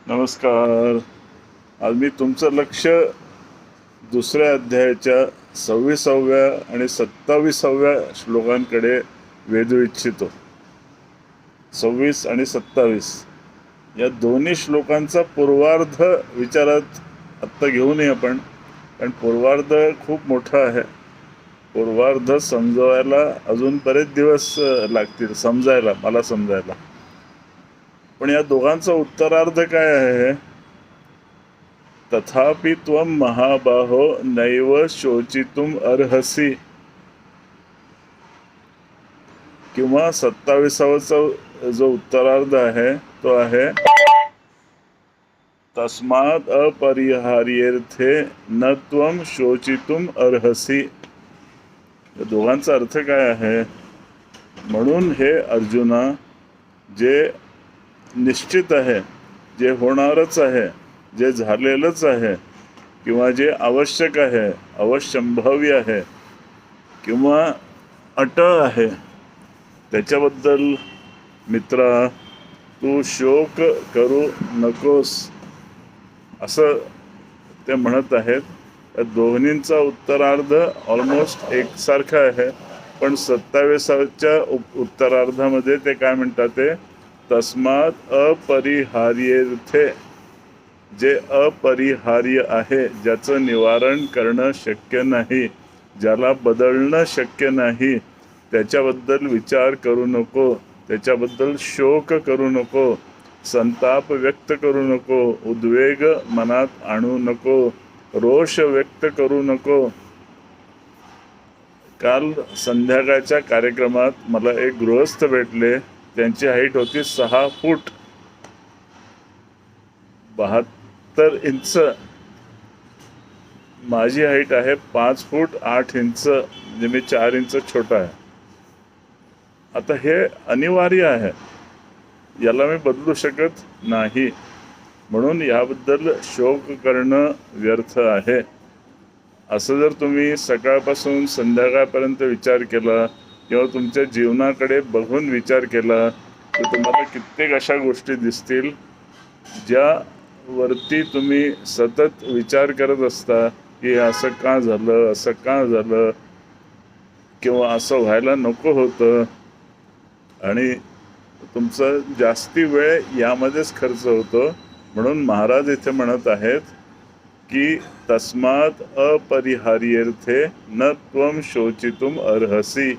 नमस्कार. आज मी तुमचं लक्ष दुसऱ्या अध्यायाच्या 26व्या आणि 27व्या श्लोकांकडे वेधू इच्छितो. 26 आणि 27 या दोन्ही श्लोकांचा पूर्वार्ध विचारात आत्ता घेऊ नये आपण, कारण पूर्वार्ध खूप मोठा आहे. पूर्वार्ध समजवायला अजून बरेच दिवस लागतील, मला समजायला. पण या दोघांचा उत्तरार्ध काय आहे? तथापि त्वं महाबाहो नैव शोचितुम अर्हसि, किंवा 27वा जो उत्तरार्ध आहे तो आहे तस्मात् अपरिहार्येर्थे न त्वं शोचितुम अर्हसि. या दोघांचा अर्थ काय आहे? म्हणून हे अर्जुना, जे निश्चित आहे, जे होणारच आहे, जे झालेलंच आहे, किंवा जे आवश्यक आहे, अवश्यंभावी आहे, किंवा अटळ आहे, त्याच्याबद्दल मित्रा तू शोक करू नकोस, असं ते म्हणत आहेत. या दोन्हींचा उत्तरार्ध ऑलमोस्ट एकसारखा आहे, पण 27व्या उत्तरार्धामध्ये ते काय म्हणतात? ते तस्मात् अपरिहार्येर्थे, जे अपरिहार्य आहे, ज्याचं निवारण करणं शक्य नाही, ज्याला बदलणं शक्य नाही, त्याच्याबद्दल विचार करू नको, त्याच्याबद्दल शोक करू नको, संताप व्यक्त करू नको, उद्वेग मनात आणू नको, रोष व्यक्त करू नको. काल संध्याकाळच्या कार्यक्रमात मला एक गृहस्थ भेटले. त्यांची हाईट होती 6 फूट 72 इंच. माझी हाईट आहे 5 फूट 8 इंच, म्हणजे मी 4 इंच छोटा आहे. आता हे अनिवार्य आहे, याला मी बदलू शकत नाही, म्हणून याबद्दल शोक करणं व्यर्थ आहे. असं जर तुम्ही सकाळपासून संध्याकाळपर्यंत विचार केला, किंवा तुमच्या जीवनाकडे बघून विचार केला, तर तुम्हाला कित्येक अशा गोष्टी दिसतील ज्यावरती तुम्ही सतत विचार करत असता की असं का झालं, असं का झालं, किंवा असं व्हायला नको होतं, आणि तुमचा जास्ती वेळ यामध्येच खर्च होतो. म्हणून महाराज इथे म्हणत आहेत की तस्मात् अपरिहार्येर्थे न त्वं शोचितुम अर्हसि.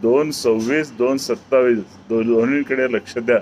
2:26, 2:27 दोन्हीकडे लक्ष द्या.